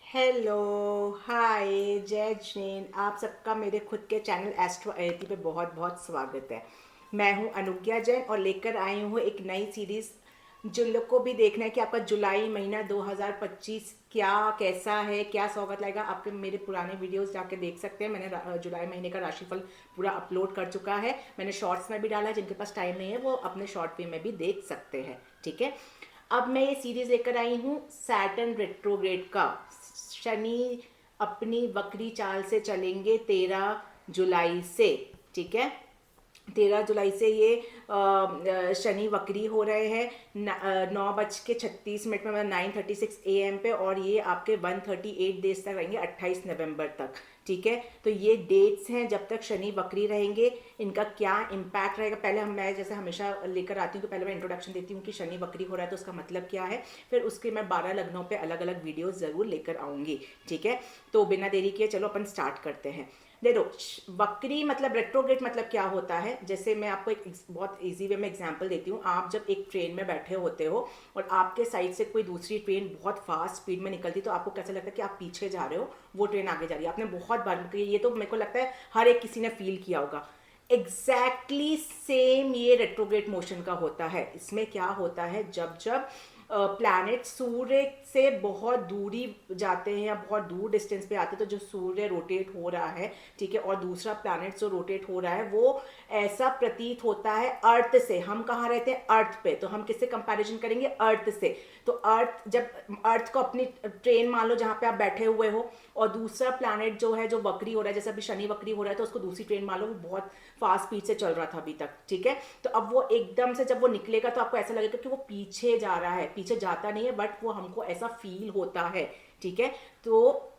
Hello, हाय, जय जैन। आप सबका मेरे खुद के चैनल एस्ट्रो आईटी पे बहुत बहुत स्वागत है। मैं हूं अनुज्ञा जैन और लेकर आई हूं एक नई सीरीज़। जिन लोग को भी देखना है कि आपका जुलाई महीना 2025 क्या कैसा है, क्या स्वागत लाएगा, आपके मेरे पुराने वीडियोस जाके देख सकते हैं। मैंने जुलाई महीने का राशिफल पूरा अपलोड कर चुका है। मैंने शॉर्ट्स में भी डाला है, जिनके पास टाइम नहीं है वो अपने शॉर्ट फिल्म में भी देख सकते हैं। ठीक है, अब मैं ये सीरीज लेकर आई हूँ सैटर्न रेट्रोग्रेड का। शनि अपनी वक्री चाल से चलेंगे 13 जुलाई से। ठीक है, 13 जुलाई से ये शनि वक्री हो रहे हैं 9:36 में, मतलब 9:36 AM पे, और ये आपके 138 डेज तक रहेंगे, 28 नवंबर तक। ठीक है, तो ये डेट्स हैं जब तक शनि वक्री रहेंगे। इनका क्या इम्पैक्ट रहेगा, पहले मैं जैसे हमेशा लेकर आती हूँ कि पहले मैं इंट्रोडक्शन देती हूँ कि शनि वक्री हो रहा है तो उसका मतलब क्या है। फिर उसके मैं 12 लग्नों पे अलग अलग वीडियोस ज़रूर लेकर आऊँगी। ठीक है, तो बिना देरी किए चलो अपन स्टार्ट करते हैं। देखो, वक्री मतलब रेट्रोग्रेड मतलब क्या होता है। जैसे मैं आपको एक बहुत इजी वे में एग्जांपल देती हूँ। आप जब एक ट्रेन में बैठे होते हो और आपके साइड से कोई दूसरी ट्रेन बहुत फास्ट स्पीड में निकलती, तो आपको कैसा लगता है कि आप पीछे जा रहे हो, वो ट्रेन आगे जा रही है। आपने बहुत बार, ये तो मेरे को लगता है हर एक किसी ने फील किया होगा। एग्जैक्टली सेम ये रेट्रोग्रेड मोशन का होता है। इसमें क्या होता है, जब जब प्लैनेट सूर्य से बहुत दूरी जाते हैं या बहुत दूर डिस्टेंस पे आते हैं, तो जो सूर्य रोटेट हो रहा है, ठीक है, और दूसरा प्लैनेट जो रोटेट हो रहा है, वो ऐसा प्रतीत होता है अर्थ से। हम कहाँ रहते हैं, अर्थ पे, तो हम किससे कंपैरिजन करेंगे, अर्थ से। तो अर्थ, जब अर्थ को अपनी ट्रेन मान लो जहाँ पे आप बैठे हुए हो, और दूसरा प्लैनेट जो है जो वक्री हो रहा है, जैसे अभी शनि वक्री हो रहा है, तो उसको दूसरी ट्रेन मान लो, वो बहुत फास्ट स्पीड से चल रहा था अभी तक। ठीक है, तो अब वो एकदम से जब वो निकलेगा तो आपको ऐसा लगेगा कि वो पीछे जा रहा है। पीछे जाता नहीं है, बट वो हमको ऐसा फील होता है। ठीक है, तो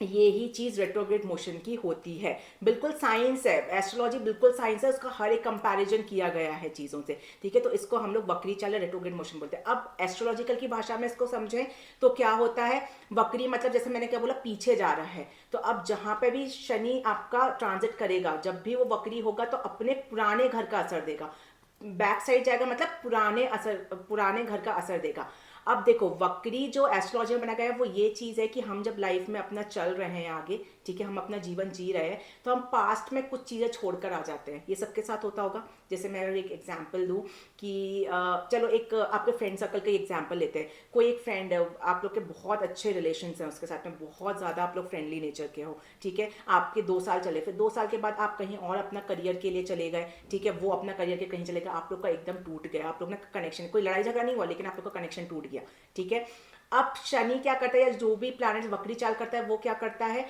ये ही चीज रेट्रोग्रेड मोशन की होती है। बिल्कुल साइंस है, एस्ट्रोलॉजी बिल्कुल साइंस है, उसका हर एक कंपैरिजन किया गया है चीजों से। ठीक है, तो इसको हम लोग वक्री चाल रेट्रोग्रेड मोशन बोलते हैं। अब एस्ट्रोलॉजिकल की भाषा में इसको समझें तो क्या होता है, वक्री मतलब जैसे मैंने क्या बोला, पीछे जा रहा है। तो अब जहां पे भी शनि आपका ट्रांजिट करेगा, जब भी वो वक्री होगा, तो अपने पुराने घर का असर देगा। बैक साइड जाएगा मतलब पुराने घर का असर देगा। अब देखो, वक्री जो एस्ट्रोलॉजी में बनाया गया है वो ये चीज़ है कि हम जब लाइफ में अपना चल रहे हैं आगे, ठीक है, हम अपना जीवन जी रहे हैं, तो हम पास्ट में कुछ चीज़ें छोड़कर आ जाते हैं। ये सबके साथ होता होगा। जैसे मैं एक एग्जांपल दूं कि चलो एक आपके फ्रेंड सर्कल का एग्जांपल लेते हैं। कोई एक फ्रेंड है, आप लोग के बहुत अच्छे रिलेशन हैं उसके साथ में, बहुत ज़्यादा आप लोग फ्रेंडली नेचर के हो। ठीक है, आपके 2 साल चले, फिर 2 साल के बाद आप कहीं और अपना करियर के लिए चले गए। ठीक है, वो अपना करियर के कहीं चले गए, आप लोग का एकदम टूट गया, आप लोग ना कनेक्शन, कोई लड़ाई झगड़ा नहीं हुआ लेकिन आप लोग का कनेक्शन टूट गया। ठीक है, अब शनि क्या करता है, या जो भी प्लैनेट वक्री चाल करता है, वो क्या करता है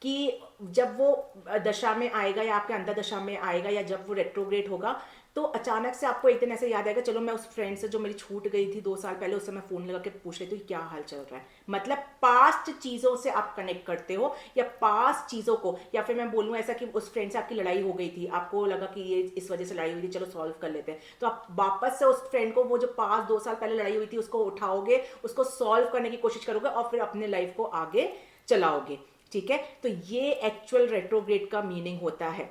कि जब वो दशा में आएगा या आपके अंदर दशा में आएगा, या जब वो रेट्रोग्रेड होगा, तो अचानक से आपको एक दिन ऐसे याद आएगा, चलो मैं उस फ्रेंड से जो मेरी छूट गई थी 2 साल पहले, उससे मैं फोन लगा के पूछ लेती हूँ क्या हाल चल रहा है। मतलब पास्ट चीजों से आप कनेक्ट करते हो, या पास्ट चीजों को, या फिर मैं बोलूँ ऐसा कि उस फ्रेंड से आपकी लड़ाई हो गई थी, आपको लगा कि ये इस वजह से लड़ाई हुई थी, चलो सॉल्व कर लेते हैं, तो आप वापस से उस फ्रेंड को, वो जो पास्ट 2 साल पहले लड़ाई हुई थी, उसको उठाओगे, उसको सॉल्व करने की कोशिश करोगे, और फिर अपने लाइफ को आगे चलाओगे। ठीक है, तो ये एक्चुअल रेट्रोग्रेड का मीनिंग होता है।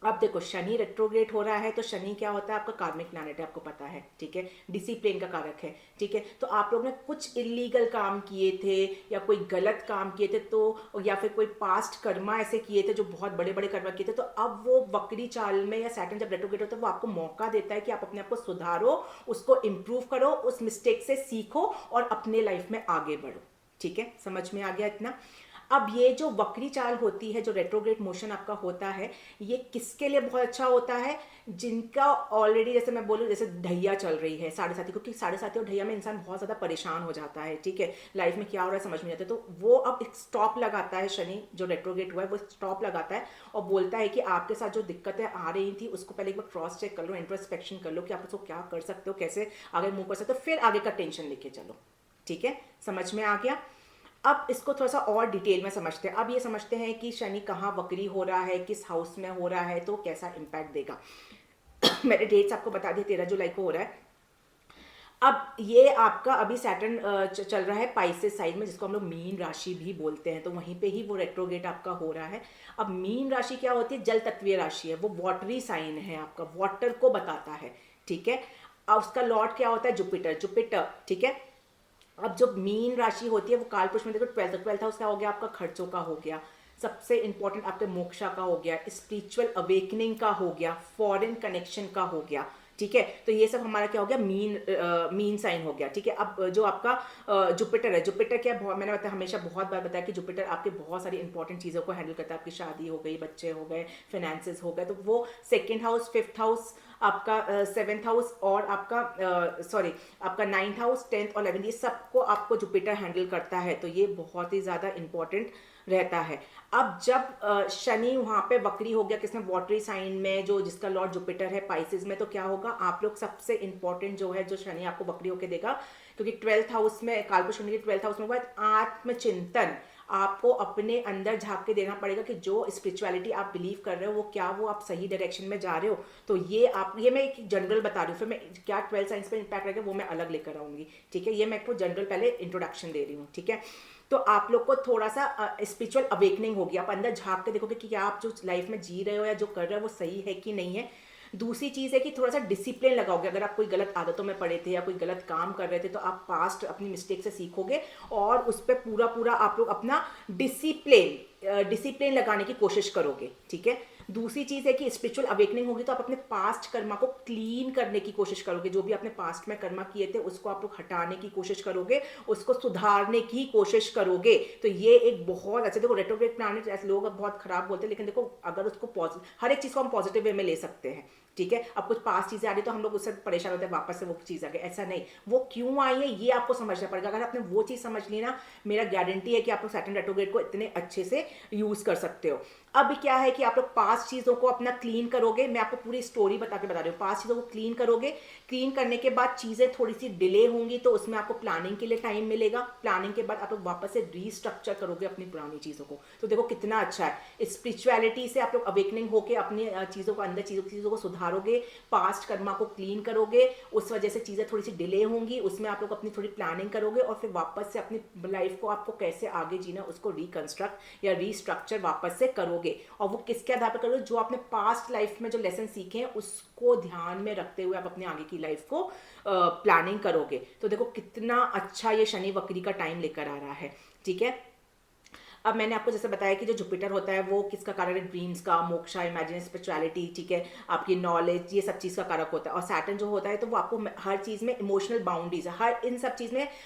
अब देखो, शनि रेट्रोग्रेड हो रहा है, तो शनि क्या होता है, आपका कार्मिक प्लैनेट है, आपको पता है। ठीक है, डिसिप्लिन का कारक है। ठीक है, तो आप लोग ने कुछ इलीगल काम किए थे, या कोई गलत काम किए थे, तो या फिर कोई पास्ट कर्मा ऐसे किए थे जो बहुत बड़े बड़े कर्मा किए थे, तो अब वो वक्री चाल में, या सैटर्न जब रेट्रोग्रेड होता है, वो आपको मौका देता है कि आप अपने आप को सुधारो, उसको इम्प्रूव करो, उस मिस्टेक से सीखो और अपने लाइफ में आगे बढ़ो। ठीक है, समझ में आ गया इतना। अब ये जो वक्री चाल होती है, जो रेट्रोग्रेड मोशन आपका होता है, ये किसके लिए बहुत अच्छा होता है, जिनका ऑलरेडी, जैसे मैं बोलूँ, जैसे ढैया चल रही है साढ़े साथी, क्योंकि साढ़े साथी और ढैया में इंसान बहुत ज़्यादा परेशान हो जाता है। ठीक है, लाइफ में क्या हो रहा है समझ में नहीं आता, तो वो अब एक स्टॉप लगाता है, शनि जो रेट्रोग्रेड हुआ है वो स्टॉप लगाता है, और बोलता है कि आपके साथ जो दिक्कतें आ रही थी उसको पहले एक बार क्रॉस चेक कर लो, इंट्रोस्पेक्शन कर लो कि आप उसको क्या कर सकते हो, कैसे आगे मूव कर सकते हो, फिर आगे का टेंशन लेके चलो। ठीक है, समझ में आ गया। अब इसको थोड़ा सा और डिटेल में समझते हैं। अब ये समझते हैं कि शनि कहाँ वक्री हो रहा है, किस हाउस में हो रहा है, तो कैसा इम्पैक्ट देगा। मैंने डेट्स आपको बता दिए, 13 जुलाई को हो रहा है। अब ये आपका अभी सैटर्न चल रहा है पाइसेस साइड में, जिसको हम लोग मीन राशि भी बोलते हैं, तो वहीं पे ही वो रेट्रोगेट आपका हो रहा है। अब मीन राशि क्या होती है, जल तत्वीय राशि है, वो वाटरी साइन है, आपका वाटर को बताता है। ठीक है, अब उसका लॉर्ड क्या होता है, जुपिटर। जुपिटर, ठीक है, अब जो मीन राशि होती है वो कालपुरुष में देखो ट्वेल्थ हाउस क्या हो गया, आपका खर्चों का हो गया, सबसे इंपॉर्टेंट आपके मोक्षा का हो गया, स्पिरिचुअल अवेकनिंग का हो गया, फॉरेन कनेक्शन का हो गया, ठीक है। तो ये सब हमारा क्या हो गया, मीन साइन हो गया, ठीक है। अब जो आपका जुपिटर है, जुपिटर क्या है, मैंने बताया हमेशा बहुत बार बताया कि जुपिटर आपके बहुत सारी इंपॉर्टेंट चीज़ों को हैंडल करता है, आपकी शादी हो गई, बच्चे हो गए, फाइनेंसेस हो गए, तो वो सेकेंड हाउस, फिफ्थ हाउस, आपका सेवेंथ हाउस और आपका नाइन्थ हाउस, टेंथ और 11th, ये सबको आपको जुपिटर हैंडल करता है, तो ये बहुत ही ज़्यादा इंपॉर्टेंट रहता है। अब जब शनि वहाँ पे वक्री हो गया किसमें, वाटरी साइन में, जो जिसका लॉर्ड जुपिटर है पाइसेस में, तो क्या होगा, आप लोग सबसे इंपॉर्टेंट जो है, जो शनि आपको वक्री होकर देगा, क्योंकि ट्वेल्थ हाउस में कालपुरुष शनि के ट्वेल्थ हाउस में हुआ, आत्मचिंतन, आपको अपने अंदर झांक के देना पड़ेगा कि जो स्पिरिचुअलिटी आप बिलीव कर रहे हो वो क्या, वो आप सही डायरेक्शन में जा रहे हो। तो ये मैं एक जनरल बता रही हूँ, फिर मैं क्या 12 साइंस पे इम्पैक्ट रहेगा वो मैं अलग लेकर आऊंगी, ठीक है। ये मैं आपको जनरल पहले इंट्रोडक्शन दे रही हूँ, ठीक है। तो आप लोग को थोड़ा सा स्पिरिचुअल अवेकनिंग होगी, आप अंदर झांक के देखोगे कि क्या आप जो लाइफ में जी रहे हो या जो कर रहे हो वो सही है कि नहीं है। दूसरी चीज़ है कि थोड़ा सा डिसिप्लिन लगाओगे, अगर आप कोई गलत आदतों में पड़े थे या कोई गलत काम कर रहे थे तो आप पास्ट अपनी मिस्टेक से सीखोगे और उस पर पूरा आप लोग अपना डिसिप्लिन लगाने की कोशिश करोगे, ठीक है। दूसरी चीज़ है कि स्पिरिचुअल अवेकनिंग होगी तो आप अपने पास्ट कर्मा को क्लीन करने की कोशिश करोगे, जो भी आपने पास्ट में कर्मा किए थे उसको आप लोग हटाने की कोशिश करोगे, उसको सुधारने की कोशिश करोगे। तो ये एक बहुत अच्छा, देखो रेट्रोग्रेड प्लैनेट ऐसे लोग बहुत खराब बोलते हैं, लेकिन देखो अगर उसको हर एक चीज़ को हम पॉजिटिव वे में ले सकते हैं, ठीक है। अब कुछ पास चीज़ें आ रही तो हम लोग उससे परेशान होते हैं वापस से वो चीज़ आ गई, ऐसा नहीं, वो क्यों आई है ये आपको समझना पड़ेगा। अगर आपने वो चीज़ समझ ली ना, मेरा गारंटी है कि आप लोग सैटर्न रेट्रोग्रेड को इतने अच्छे से यूज़ कर सकते हो। अब क्या है कि आप लोग पास चीज़ों को अपना क्लीन करोगे, मैं आपको पूरी स्टोरी बता रही हूँ, पास चीज़ों को क्लीन करोगे, क्लीन करने के बाद चीज़ें थोड़ी सी डिले होंगी तो उसमें आपको प्लानिंग के लिए टाइम मिलेगा, प्लानिंग के बाद आप लोग वापस से रीस्ट्रक्चर करोगे अपनी पुरानी चीज़ों को। तो देखो कितना अच्छा है, स्पिरिचुअलिटी से आप लोग अवेकनिंग होकर अपनी चीज़ों को अंदर चीज़ों को सुधारोगे, पास्ट कर्मा को क्लीन करोगे, उस वजह से चीज़ें थोड़ी सी डिले होंगी, उसमें आप लोग अपनी थोड़ी प्लानिंग करोगे और फिर वापस से अपनी लाइफ को आपको कैसे आगे जीना उसको रिकंस्ट्रक्ट या रीस्ट्रक्चर वापस से करोगे। और वो किसके आधार पर करोगे, जो आपने पास्ट लाइफ में जो लेसन सीखे हैं उसको ध्यान में रखते हुए आप अपने आगे की लाइफ को प्लानिंग करोगे। तो देखो कितना अच्छा ये शनि वक्री का टाइम लेकर आ रहा है, ठीक है। अब मैंने आपको जैसे बताया कि जो जुपिटर होता है वो किसका कारक है, ड्रीम्स का, मोक्षा, इमेजिन, स्पिरिचुअलिटी, ठीक है, आपकी नॉलेज, ये सब चीज़ का कारक होता है। और सैटर्न जो होता है तो वो आपको हर चीज़ में इमोशनल बाउंड्रीज है,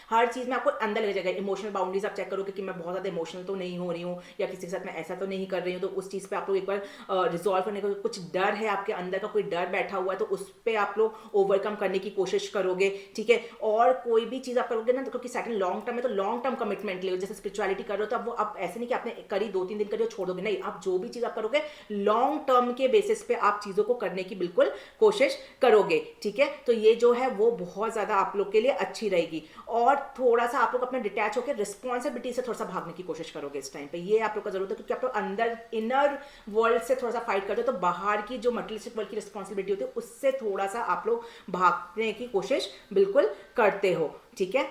हर चीज़ में आपको अंदर लग जाएगा इमोशनल बाउंड्रीज। आप चेक करोगे कि मैं बहुत ज़्यादा इमोशनल तो नहीं हो रही हूँ या किसी के साथ मैं ऐसा तो नहीं कर रही हूँ, तो उस चीज़ पर आप लोग एक बार रिजॉल्व करने का, कुछ डर है आपके अंदर का, कोई डर बैठा हुआ है तो उस पर आप लोग ओवरकम करने की कोशिश करोगे, ठीक है। और कोई भी चीज़ आप करोगे ना, तो क्योंकि सैटर्न लॉन्ग टर्म है तो लॉन्ग टर्म कमिटमेंट ले, जैसे स्पिरिचुअलिटी कर रहे हो तो अब वो आप ऐसे नहीं कि आपने करी 2-3 दिन करी और छोड़ दोगे, नहीं, आप जो भी चीज आप करोगे लॉन्ग टर्म के बेसिस पे आप चीजों को करने की बिल्कुल कोशिश करोगे, ठीक है। तो ये जो है वो बहुत ज्यादा आप लोग के लिए अच्छी रहेगी। और थोड़ा सा आप लोग अपना डिटैच होकर रिस्पॉन्सिबिलिटी से थोड़ा सा भागने की कोशिश करोगे इस टाइम पे, ये आप लोग का जरूरत है, क्योंकि आप लोग अंदर इनर वर्ल्ड से थोड़ा सा फाइट करते हो तो बाहर की जो मटेरियलिस्टिक वर्ल्ड की रिस्पॉन्सिबिलिटी होती है उससे थोड़ा सा आप लोग भागने की कोशिश बिल्कुल करते हो, ठीक है।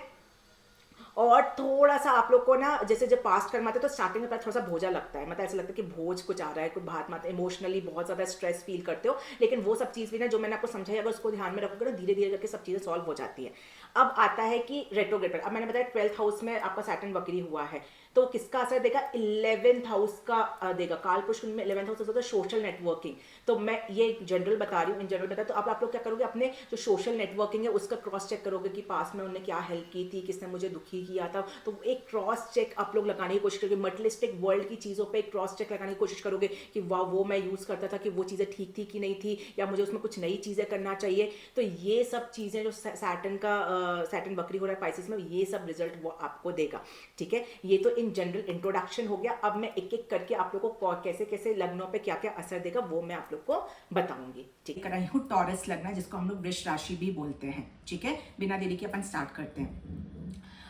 और थोड़ा सा आप लोग को ना, जैसे जब पास्ट कर्म आते हैं तो स्टार्टिंग में थोड़ा सा बोझा लगता है, मतलब ऐसा लगता है कि बोझ कुछ आ रहा है, कुछ भात माता, इमोशनली बहुत ज़्यादा स्ट्रेस फील करते हो, लेकिन वो सब चीज़ भी ना जो मैंने आपको समझाई अगर उसको ध्यान में रखोगे ना, धीरे धीरे करके सब चीज़ें सॉल्व हो जाती है। अब आता है कि रेट्रोग्रेड पर, अब मैंने बताया 12th हाउस में आपका सैटर्न वक्री हुआ है तो किसका असर देगा, 11th हाउस का देगा। कालपुरुष में 11th हाउस होता है सोशल नेटवर्किंग, तो मैं ये जनरल बता रही हूँ, इन जनरल बता, तो अब आप लोग क्या करोगे, अपने जो सोशल नेटवर्किंग है उसका क्रॉस चेक करोगे कि पास में उन्होंने क्या हेल्प की थी, किसने मुझे दुखी किया था, तो एक क्रॉस चेक आप लोग लगाने की कोशिश करोगे, मटेरियलिस्टिक वर्ल्ड की चीज़ों पे एक क्रॉस चेक लगाने की कोशिश करोगे कि वाह वो मैं यूज़ करता था कि वो चीज़ें ठीक थी कि नहीं थी, या मुझे उसमें कुछ नई चीज़ें करना चाहिए। तो ये सब चीज़ें जो सैटर्न वक्री हो रहा है पाइसेस में, ये सब रिजल्ट वो आपको देगा, ठीक है। ये तो इन जनरल इंट्रोडक्शन हो गया। अब मैं एक एक करके आप लोगों को कैसे कैसे लग्नों पे क्या क्या असर देगा वो मैं आप लोग को बताऊंगी, ठीक है। हूँ टॉरस लग्न जिसको हम लोग वृष राशि भी बोलते हैं, ठीक है। बिना देरी के अपन स्टार्ट करते हैं।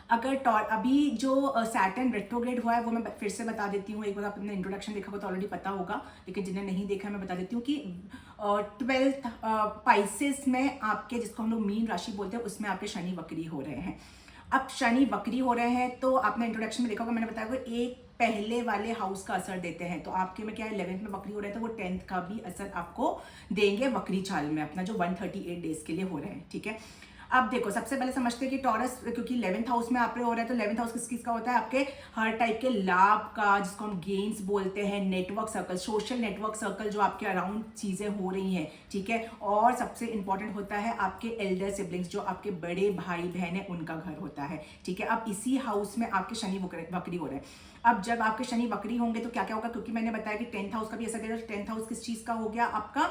अगर अभी जो सैटर्न रेट्रोग्रेड हुआ है वो मैं फिर से बता देती हूँ, एक बार आपने इंट्रोडक्शन देखा होगा तो ऑलरेडी पता होगा, लेकिन जिन्हें नहीं देखा मैं बता देती हूँ कि 12th पाइसेस में आपके, जिसको हम लोग मीन राशि बोलते हैं, उसमें आपके शनि वक्री हो रहे हैं। अब शनि वक्री हो रहे हैं तो आपने इंट्रोडक्शन में देखा होगा, मैंने बताया हुआ एक पहले वाले हाउस का असर देते हैं, तो आपके में क्या है 11th में वक्री हो रहे हैं तो वो 10th का भी असर आपको देंगे वक्री चाल में अपना, जो 138 डेज के लिए हो रहे हैं, ठीक है। अब देखो सबसे पहले समझते हैं कि टॉरस क्योंकि 11th हाउस में आप हो रहा है, तो 11th हाउस किस किस का होता है, आपके हर टाइप के लाभ का, जिसको हम गेन्स बोलते हैं, network circle, social network circle जो आपके अराउंड चीजें हो रही हैं, ठीक है। और सबसे इंपॉर्टेंट होता है आपके एल्डर सिबलिंग्स, जो आपके बड़े भाई बहन है, उनका घर होता है, ठीक है। अब इसी हाउस में आपके शनि वक्री हो रहे हैं। अब जब आपके शनि वक्री होंगे तो क्या क्या होगा, क्योंकि मैंने बताया कि 10th हाउस का भी असर है। 10th हाउस किस चीज का हो गया आपका,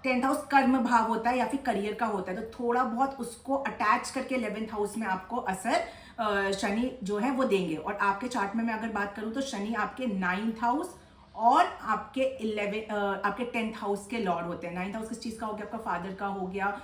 10th हाउस कर्म भाव होता है या फिर करियर का होता है, तो थोड़ा बहुत उसको अटैच करके 11th हाउस में आपको असर शनि जो है वो देंगे। और आपके चार्ट में मैं अगर बात करूं तो शनि आपके 9th हाउस और आपके 10th हाउस के लॉर्ड होते हैं। 9th हाउस किस चीज का हो गया, आपका फादर का हो गया,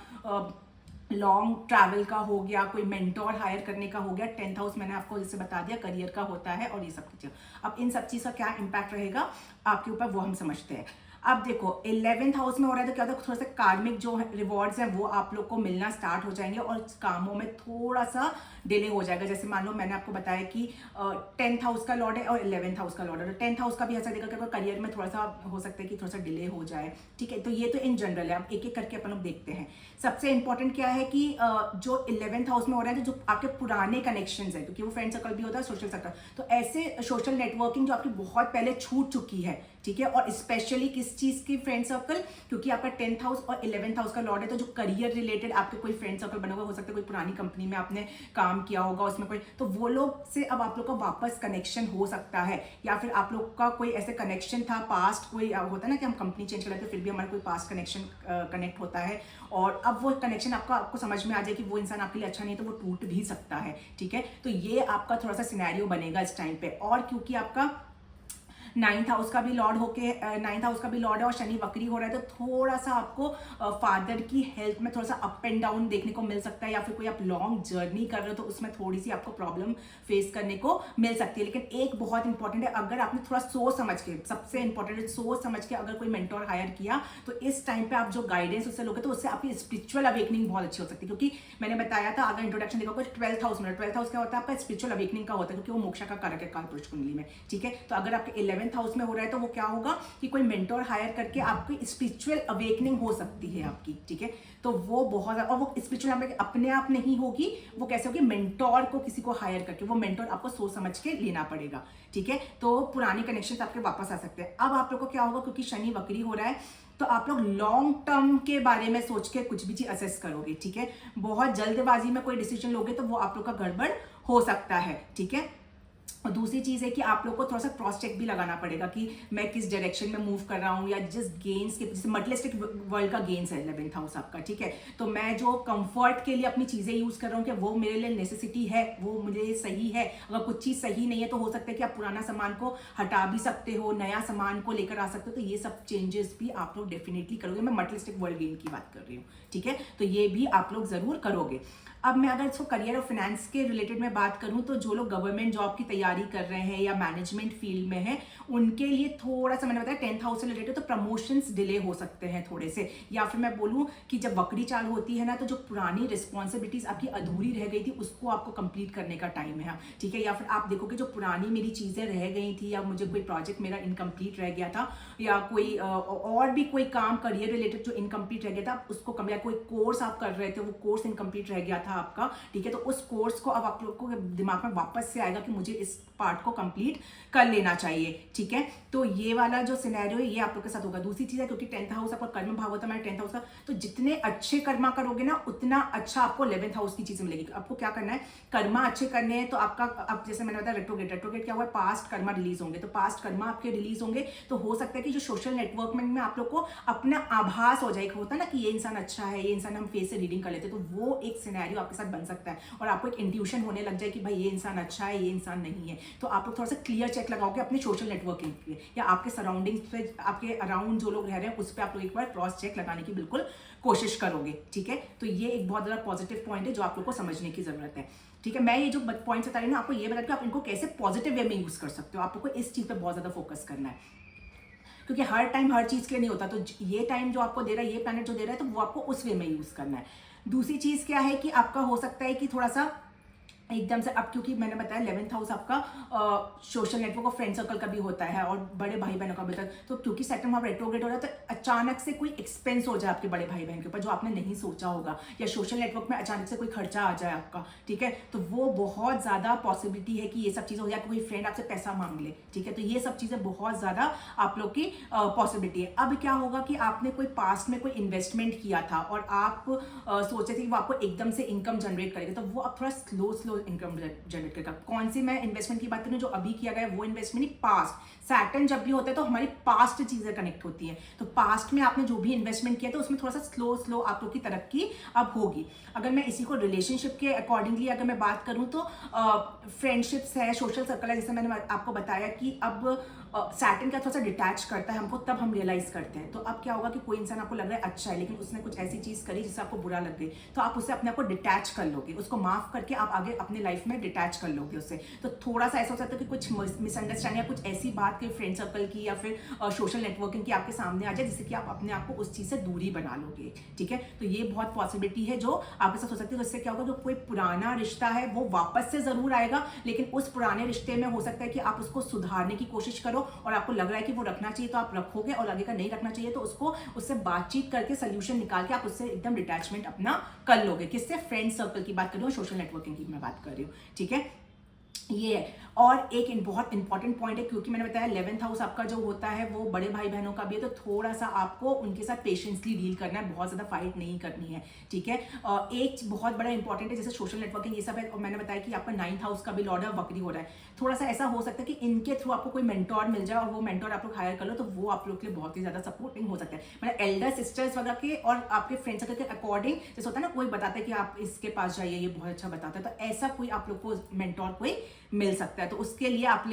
लॉन्ग ट्रैवल का हो गया, कोई मेंटोर हायर करने का हो गया। 10th हाउस मैंने आपको जैसे बता दिया करियर का होता है और ये सब चीज़। अब इन सब चीज़ का क्या इम्पैक्ट रहेगा आपके ऊपर वो हम समझते हैं। अब देखो 11th हाउस में हो रहा है तो क्या होता है, थोड़ा सा कार्मिक जो रिवॉर्ड्स हैं वो आप लोग को मिलना स्टार्ट हो जाएंगे और कामों में थोड़ा सा डिले हो जाएगा। जैसे मान लो मैंने आपको बताया कि 10th हाउस का लॉर्ड है और 11th हाउस का लॉर्ड है, तो 10th हाउस का भी ऐसा देखा कि करियर में थोड़ा सा हो सकता है कि थोड़ा सा डिले हो जाए, ठीक है। तो ये तो इन जनरल है, अब एक एक करके अपन लोग देखते हैं। सबसे इंपॉर्टेंट क्या है कि जो 11th हाउस में हो रहा है, तो जो आपके पुराने कनेक्शंस है, क्योंकि वो फ्रेंड सर्कल भी होता है, सोशल सर्कल, तो ऐसे सोशल नेटवर्किंग जो आपकी बहुत पहले छूट चुकी है, ठीक है। और स्पेशली किस चीज की फ्रेंड सर्कल, क्योंकि आपका 10th हाउस और 11th हाउस का लॉर्ड है, तो जो करियर रिलेटेड आपके कोई फ्रेंड सर्कल बने हुए हो सकते हैं, कोई पुरानी कंपनी में आपने काम किया होगा उसमें कोई, तो वो लोग से अब आप लोग का वापस कनेक्शन हो सकता है। या फिर आप लोग का कोई ऐसे कनेक्शन था पास्ट, कोई होता है ना कि हम कंपनी चेंज कर लेते हैं फिर भी हमारा कोई पास्ट कनेक्शन कनेक्ट होता है, और अब वो कनेक्शन आपको समझ में आ जाए कि वो इंसान आपके लिए अच्छा नहीं है, तो वो टूट भी सकता है, ठीक है। तो ये आपका थोड़ा सा सिनेरियो बनेगा इस टाइम पे। और क्योंकि आपका 9th हाउस का भी लॉर्ड होके 9th हाउस का भी लॉर्ड है और शनि वक्री हो रहा है, तो थोड़ा सा आपको फादर की हेल्थ में थोड़ा सा अप एंड डाउन देखने को मिल सकता है, या फिर कोई आप लॉन्ग जर्नी कर रहे हो तो उसमें थोड़ी सी आपको प्रॉब्लम फेस करने को मिल सकती है। लेकिन एक बहुत इंपॉर्टेंट है, अगर आपने थोड़ा सोच समझ के, सबसे इंपॉर्टेंट है सोच समझ के अगर कोई मेंटोर हायर किया, तो इस टाइम पे आप जो गाइडेंस उससे लोगे तो उससे आपकी स्पिरिचुअल अवेकनिंग बहुत अच्छी हो सकती है। क्योंकि मैंने बताया था, अगर इंट्रोडक्शन देखोगे 12th हाउस में, 12th हाउस क्या होता है आपका स्पिरिचुअल अवेकनिंग का होता है, क्योंकि वो मोक्षा का कारक है कालपुरुष कुंडली में, ठीक है। तो अगर आपके 11th हाउस में हो रहा है तो वो क्या होगा कि कोई मेंटोर हायर करके आपकी स्पिरिचुअल अवेकनिंग हो सकती है आपकी, ठीक है। तो वो बहुत, और वो स्पिरिचुअल अपने आप नहीं होगी, वो कैसे होगी, मेंटोर को किसी को हायर करके, वो मेंटोर आपको सोच समझ के लेना पड़ेगा, ठीक है। तो पुरानी कनेक्शन आपके वापस आ सकते हैं। अब आप लोग को क्या होगा, क्योंकि शनि वक्री हो रहा है, तो आप लोग लॉन्ग टर्म के बारे में सोच के कुछ भी चीज असेस करोगे, ठीक है। बहुत जल्दबाजी में कोई डिसीजन लोगे तो वो आप लोग का गड़बड़ हो सकता है, ठीक है। और दूसरी चीज़ है कि आप लोग को थोड़ा सा क्रॉस चेक भी लगाना पड़ेगा कि मैं किस डायरेक्शन में मूव कर रहा हूँ, या जिस गेन्स के, जैसे मटेरियलिस्टिक वर्ल्ड का गेन्स है 11th हाउस आपका, ठीक है। तो मैं जो कंफर्ट के लिए अपनी चीज़ें यूज़ कर रहा हूँ, कि वो मेरे लिए नेसेसिटी है, वो मुझे लिए सही है। अगर कुछ चीज़ सही नहीं है तो हो सकता है कि आप पुराना सामान को हटा भी सकते हो, नया सामान को लेकर आ सकते हो। तो ये सब चेंजेस भी आप लोग डेफिनेटली करोगे। मैं मटेरियलिस्टिक वर्ल्ड गेन की बात कर रही हूँ, ठीक है। तो ये भी आप लोग ज़रूर करोगे। अब मैं अगर इसको करियर और फाइनेंस के रिलेटेड में बात करूं, तो जो लोग गवर्नमेंट जॉब की तैयारी कर रहे हैं या मैनेजमेंट फील्ड में हैं, उनके लिए थोड़ा सा, मैंने बताया 10th हाउस से रिलेटेड, तो प्रमोशंस डिले हो सकते हैं थोड़े से। या फिर मैं बोलूं कि जब वक्री चालू होती है ना, तो जो पुरानी रिस्पॉन्सिबिलिटीज आपकी अधूरी रह गई थी उसको आपको कंप्लीट करने का टाइम है, ठीक है। या फिर आप देखोगे जो पुरानी मेरी चीज़ें रह गई थी, या मुझे कोई प्रोजेक्ट मेरा इनकम्प्लीट रह गया था, या कोई और भी कोई काम करियर रिलेटेड जो इनकम्प्लीट रह गया था, उसको कंप्लीट, कोई कोर्स आप कर रहे थे वो कोर्स इनकम्प्लीट रह गया था आपका, ठीक है। तो उस कोर्स को अब आप लोग को दिमाग में वापस से आएगा कि मुझे इस पार्ट को कंप्लीट कर लेना चाहिए, ठीक है। तो ये वाला जो सिनेरियो है ये आप लोग के साथ होगा। दूसरी चीज है, क्योंकि 10th हाउस आपका कर्म भाव होता है, हमारे 10th हाउस का, तो जितने अच्छे कर्मा करोगे ना उतना अच्छा आपको 11th हाउस की चीजें मिलेगी। आपको क्या करना है, कर्मा अच्छे करने हैं, तो आपका, अब जैसे मैंने बताया रेट्रोगेट क्या हुआ, पास्ट कर्मा रिलीज होंगे, तो पास्ट कर्मा आपके रिलीज होंगे, तो हो सकता है कि जो सोशल नेटवर्किंग में आप लोग को अपना आभास हो जाएगा, होता है ना कि ये इंसान अच्छा है, ये इंसान, हम फेस से रीडिंग कर लेते हैं, तो वो एक सिनेरियो आपके साथ बन सकता है, और आपको एक इंट्यूशन होने लग जाए कि भाई ये इंसान अच्छा है, ये इंसान नहीं है। तो आप लोग थोड़ा सा क्लियर चेक लगाओगे अपने सोशल नेटवर्किंग पे, या आपके सराउंडिंग्स पे, आपके अराउंड जो लोग रह रहे हैं उस पर आप लोग एक बार क्रॉस चेक लगाने की बिल्कुल कोशिश करोगे, ठीक है। तो ये एक बहुत ज़्यादा पॉजिटिव पॉइंट है जो आप लोग को समझने की जरूरत है, ठीक है। मैं ये जो पॉइंट्स बता रही हूँ ना, आपको ये बता कि आप इनको कैसे पॉजिटिव वे में यूज कर सकते हो। आप लोग को इस चीज़ पर बहुत ज़्यादा फोकस करना है, क्योंकि हर टाइम हर चीज़ के लिए नहीं होता। तो ये टाइम जो आपको दे रहा है, ये प्लैनेट जो दे रहा है, तो वो आपको उस वे में यूज करना है। दूसरी चीज़ क्या है कि आपका हो सकता है कि थोड़ा सा एकदम से। अब क्योंकि मैंने बताया 11th हाउस आपका सोशल नेटवर्क और फ्रेंड सर्कल का भी होता है और बड़े भाई बहनों का भी होता है, तो क्योंकि सैटर्न वहाँ रेट्रोग्रेड हो रहा है तो अचानक से कोई एक्सपेंस हो जाए आपके बड़े भाई बहन के ऊपर जो आपने नहीं सोचा होगा, या सोशल नेटवर्क में अचानक से कोई खर्चा आ जाए आपका, ठीक है, तो वो बहुत ज़्यादा पॉसिबिलिटी है कि ये सब चीज़ें हो जाए, कोई फ्रेंड आपसे पैसा मांग ले, ठीक है, तो ये सब चीज़ें बहुत ज़्यादा आप लोग की पॉसिबिलिटी है। अब क्या होगा कि आपने कोई पास्ट में कोई इन्वेस्टमेंट किया था और आप सोचे थे कि वो आपको एकदम से इनकम जनरेट करेगा, तो वो अब थोड़ा स्लो इनकम जनरेट करेगा। कौन सी मैं इन्वेस्टमेंट की बात करूँ, जो अभी किया गया है वो इन्वेस्टमेंट नहीं, पास्ट। सैटर्न जब भी होता है तो हमारी पास्ट चीजें कनेक्ट होती हैं, तो पास्ट में आपने जो भी इन्वेस्टमेंट किया था उसमें थोड़ा सा स्लो आप लोग की तरक्की अब होगी। अगर मैं इसी को रिलेशनशिप के अकॉर्डिंगली अगर मैं बात करूँ तो फ्रेंडशिप्स है, सोशल सर्कल है, जैसे मैंने आपको बताया कि अब सैटर्न का थोड़ा सा डिटैच करता है हमको, तब हम रियलाइज करते हैं। तो अब क्या होगा कि कोई इंसान आपको लग रहा है अच्छा है, लेकिन उसने कुछ ऐसी चीज करी जिससे आपको बुरा लग गई, तो आप उससे अपने आप को डिटैच कर लोगे, उसको माफ करके आप आगे अपने लाइफ में डिटैच कर लोगे उससे। तो थोड़ा सा ऐसा हो सकता है कि कुछ मिसअंडरस्टैंडिंग या कुछ ऐसी बात के फ्रेंड सर्कल की या फिर सोशल नेटवर्किंग की आपके सामने आ जाए जिससे कि आप अपने आप को उस चीज से दूरी बना लोगे, ठीक है। तो ये बहुत पॉसिबिलिटी है जो आपके साथ हो सकती है। तो इससे क्या होगा, जो कोई पुराना रिश्ता है वो वापस से जरूर आएगा, लेकिन उस पुराने रिश्ते में हो सकता है कि आप उसको सुधारने की कोशिश करो और आपको लग रहा है कि वो रखना चाहिए तो आप रखोगे, और आगे का नहीं रखना चाहिए तो उससे बातचीत करके सोल्यूशन निकाल के आप उससे एकदम डिटैचमेंट अपना कर लोगे। किससे? फ्रेंड सर्कल की बात कर रही हूँ, सोशल नेटवर्किंग की मैं बात कर रही हूँ, ठीक है। ये है। और एक बहुत इंपॉर्टेंट पॉइंट है, क्योंकि मैंने बताया 11th हाउस आपका जो होता है वो बड़े भाई बहनों का भी है, तो थोड़ा सा आपको उनके साथ पेशेंसली डील करना है, बहुत ज्यादा फाइट नहीं करनी है, ठीक है। एक बहुत बड़ा इंपॉर्टेंट है, जैसे सोशल नेटवर्किंग ये सब है, और मैंने बताया कि आपका 9th हाउस का भी लॉर्ड है, वक्री हो रहा है। थोड़ा सा ऐसा हो सकता है कि इनके थ्रू आपको कोई मेंटोर मिल जाए और वो मेंटोर आप लोग हायर कर लो, तो वो आप लोग के लिए बहुत ही ज्यादा सपोर्टिंग हो सकता है। मतलब एल्डर सिस्टर्स वगैरह के और आपके फ्रेंड सर्कल के अकॉर्डिंग, जैसे होता है ना कोई बताता है कि आप इसके पास जाइए, ये बहुत अच्छा बताता है, तो ऐसा कोई आप लोग को मेंटोर कोई मिल सकता है। तो उसके लिए आप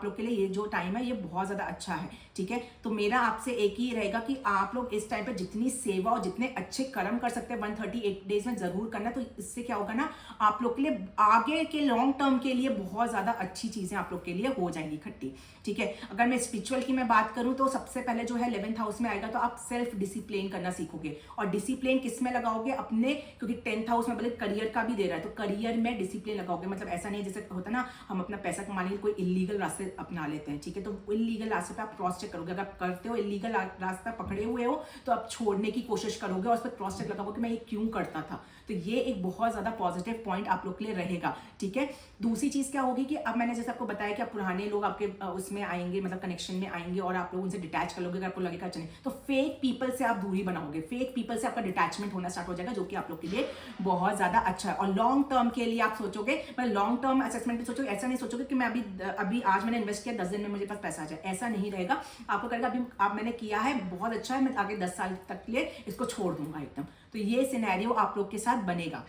लोग के लिए ये जो टाइम है ये बहुत ज्यादा अच्छा है, ठीक है। तो मेरा आपसे एक ही रहेगा कि आप लोग इस टाइम पे जितनी सेवा और जितने अच्छे कर्म कर सकते हैं 138 डेज में जरूर करना। तो इससे क्या होगा ना, आप लोग के लिए आगे के लॉन्ग टर्म के लिए बहुत ज्यादा अच्छी चीजें आप लोग के लिए हो जाएंगी इकट्ठी, ठीक है। अगर मैं स्पिरिचुअल की मैं बात करूं तो सबसे पहले जो है 11th हाउस में आएगा, तो आप सेल्फ डिसिप्लिन करना सीखोगे। और डिसिप्लिन किस में लगाओगे? अपने, क्योंकि 10th हाउस में बोले करियर का भी दे रहा है, तो करियर में डिसिप्लिन लगाओगे। मतलब ऐसा नहीं जैसे होता ना हम अपना पैसा कमाने के लिए कोई इलीगल रास्ते अपना लेते हैं, ठीक है, तो इलीगल रास्ते पे आप क्रॉस चेक करोगे। अगर आप करते हो इलीगल रास्ता पकड़े हुए हो तो आप छोड़ने की कोशिश करोगे और उस पर क्रॉस चेक लगाओगे कि मैं ये क्यों करता था। तो ये एक बहुत ज्यादा पॉजिटिव पॉइंट आप लोग के लिए रहेगा, ठीक है। दूसरी चीज क्या होगी कि अब मैंने जैसे आपको बताया कि आप पुराने लोग आपके उसमें आएंगे, मतलब कनेक्शन में आएंगे और आप लोग उनसे डिटैच कर लोगे अगर आपको लगेगा अच्छा नहीं, तो फेक पीपल से आप दूरी बनाओगे, फेक पीपल से आपका डिटैचमेंट होना स्टार्ट हो जाएगा, जो कि आप लोग के लिए बहुत ज्यादा अच्छा है। और लॉन्ग टर्म के लिए आप सोचोगे, मतलब लॉन्ग टर्म असेसमेंट सोचोगे, ऐसा नहीं सोचोगे कि मैं अभी आज मैंने इन्वेस्ट किया 10 दिन में मुझे पास पैसा आ जाए, ऐसा नहीं रहेगा। आपको करेगा अभी आप मैंने किया है बहुत अच्छा है, मैं आगे 10 साल तक के लिए इसको छोड़ दूंगा एकदम। तो ये सिनेरियो आप लोग के साथ बनेगा।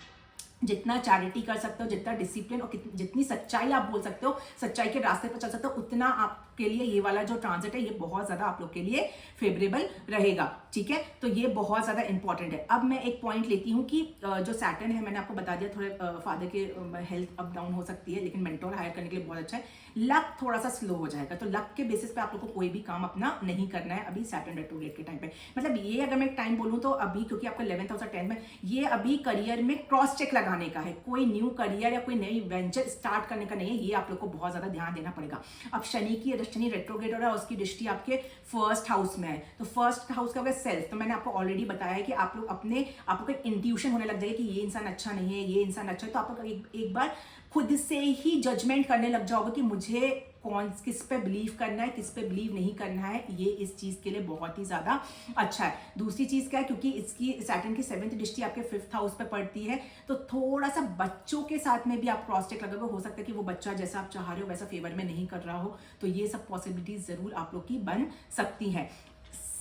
जितना चैरिटी कर सकते हो, जितना डिसिप्लिन और जितनी सच्चाई आप बोल सकते हो, सच्चाई के रास्ते पर चल सकते हो, उतना आपके लिए ये वाला जो ट्रांजिट है ये बहुत ज्यादा आप लोग के लिए फेवरेबल रहेगा, ठीक है। तो ये बहुत ज्यादा इंपॉर्टेंट है। अब मैं एक पॉइंट लेती हूँ कि जो सैटर्न है, मैंने आपको बता दिया थोड़े फादर के हेल्थ अप डाउन हो सकती है, लेकिन मेंटोर हायर करने के लिए बहुत अच्छा है। लक थोड़ा सा स्लो हो जाएगा, तो लक के बेसिस पे आप लोग को कोई भी काम अपना नहीं करना है अभी सैटर्न रेट्रोग्रेड के टाइम पे। मतलब ये अगर मैं टाइम बोलूँ तो अभी, क्योंकि आपका 11th हाउस और 10th में, ये अभी करियर में क्रॉस चेक लगाने का है, कोई न्यू करियर या कोई नई वेंचर स्टार्ट करने का नहीं है, ये आप लोग को बहुत ज्यादा ध्यान देना पड़ेगा। अब शनि रेट्रोग्रेड हो रहा है, उसकी दृष्टि आपके फर्स्ट हाउस में है, तो फर्स्ट हाउस का सेल्फ, तो मैंने आपको ऑलरेडी बताया है कि आप लोग आपको एक इंट्यूशन होने लग जाएगा कि ये इंसान अच्छा नहीं है, ये इंसान अच्छा है, तो आप एक बार खुद से ही जजमेंट करने लग जाओगे कि मुझे किस पे बिलीव करना है, किस पे बिलीव नहीं करना है। ये इस चीज के लिए बहुत ही ज्यादा अच्छा है। दूसरी चीज क्या है, क्योंकि इसकी सैटर्न की 7th दृष्टि आपके 5th हाउस पे पड़ती है, तो थोड़ा सा बच्चों के साथ में भी आप क्रॉस चेक लगाओगे। हो सकता है कि वो बच्चा जैसा आप चाह रहे हो वैसा फेवर में नहीं कर रहा हो, तो ये सब पॉसिबिलिटीज जरूर आप लोग की बन सकती है।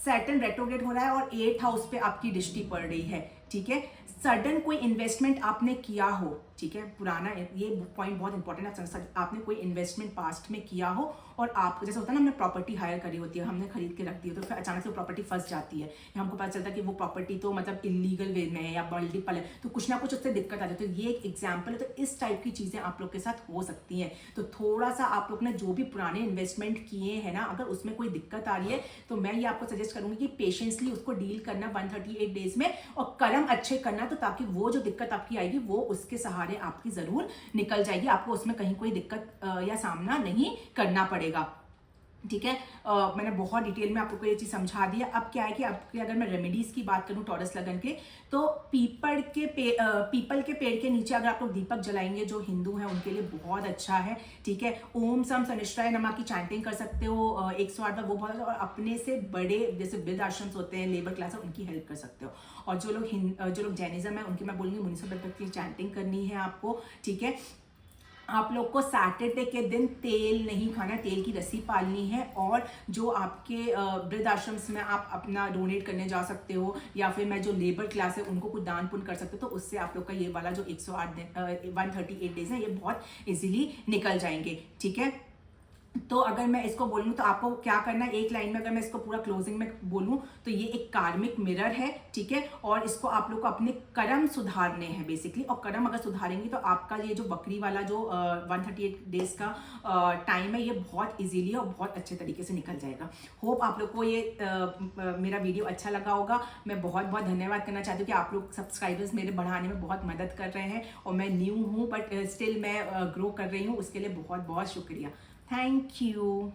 सैटर्न रेट्रोग्रेड हो रहा है और 8th हाउस पे आपकी दृष्टि पड़ रही है, ठीक है। सडन कोई इन्वेस्टमेंट आपने किया हो, ठीक है, पुराना, ये पॉइंट बहुत इंपॉर्टेंट है, आपने कोई इन्वेस्टमेंट पास्ट में किया हो और आपको जैसे होता है ना, हमने प्रॉपर्टी हायर करी होती है, हमने खरीद के रख दी है, तो फिर अचानक से वो प्रॉपर्टी फंस जाती है, या हमको पता चलता है कि वो प्रॉपर्टी तो मतलब इलीगल वे में है या मल्टीपल है, तो कुछ ना कुछ उससे दिक्कत आ जाती है। तो ये एक एग्जाम्पल है। तो इस टाइप की चीजें आप लोग के साथ हो सकती हैं। तो थोड़ा सा आप लोग ने जो भी पुराने इन्वेस्टमेंट किए हैं ना, अगर उसमें कोई दिक्कत आ रही है तो मैं ये आपको सजेस्ट करूंगी कि पेशेंसली उसको डील करना 138 डेज में, और कर्म अच्छे करना तो ताकि वो जो दिक्कत आपकी आएगी वो उसके सहारे आपकी ज़रूर निकल जाएगी, आपको उसमें कहीं कोई दिक्कत या सामना नहीं करना पड़ेगा। ठीक है, मैंने बहुत डिटेल में आपको ये चीज़ समझा दिया। अब क्या है कि आपके अगर मैं रेमेडीज़ की बात करूं टॉरस लगन के, तो पीपल के पेड़ के नीचे अगर आप लोग दीपक जलाएंगे, जो हिंदू हैं उनके लिए बहुत अच्छा है। ठीक है, ओम सम सनिष्ठाय नमः की चैंटिंग कर सकते हो 108 बार, वो बहुत अच्छा। और अपने से बड़े जैसे वृद्ध आश्रम होते हैं, लेबर क्लास है, उनकी हेल्प कर सकते हो। और जो लोग जैनिज्म है उनकी मैं बोलूँगी म्युनिसिपल की चैंटिंग करनी है आपको। ठीक है, आप लोग को सैटरडे के दिन तेल नहीं खाना, तेल की रस्सी पालनी है। और जो आपके वृद्ध आश्रम्स में आप अपना डोनेट करने जा सकते हो, या फिर मैं जो लेबर क्लास है उनको कुछ दान पुण्य कर सकते हो, तो उससे आप लोग का ये वाला जो 108 दिन 138 डेज है ये बहुत इजीली निकल जाएंगे। ठीक है, तो अगर मैं इसको बोलूँ तो आपको क्या करना है, एक लाइन में अगर मैं इसको पूरा क्लोजिंग में बोलूँ तो ये एक कार्मिक मिरर है। ठीक है, और इसको आप लोग को अपने कर्म सुधारने हैं बेसिकली, और कर्म अगर सुधारेंगे तो आपका ये जो बकरी वाला जो 138 डेज का टाइम है ये बहुत इजीली और बहुत अच्छे तरीके से निकल जाएगा। होप आप लोग को ये मेरा वीडियो अच्छा लगा होगा। मैं बहुत बहुत धन्यवाद करना चाहती हूँ कि आप लोग सब्सक्राइबर्स मेरे बढ़ाने में बहुत मदद कर रहे हैं, और मैं न्यू हूँ बट स्टिल मैं ग्रो कर रही हूँ, उसके लिए बहुत बहुत शुक्रिया। Thank you.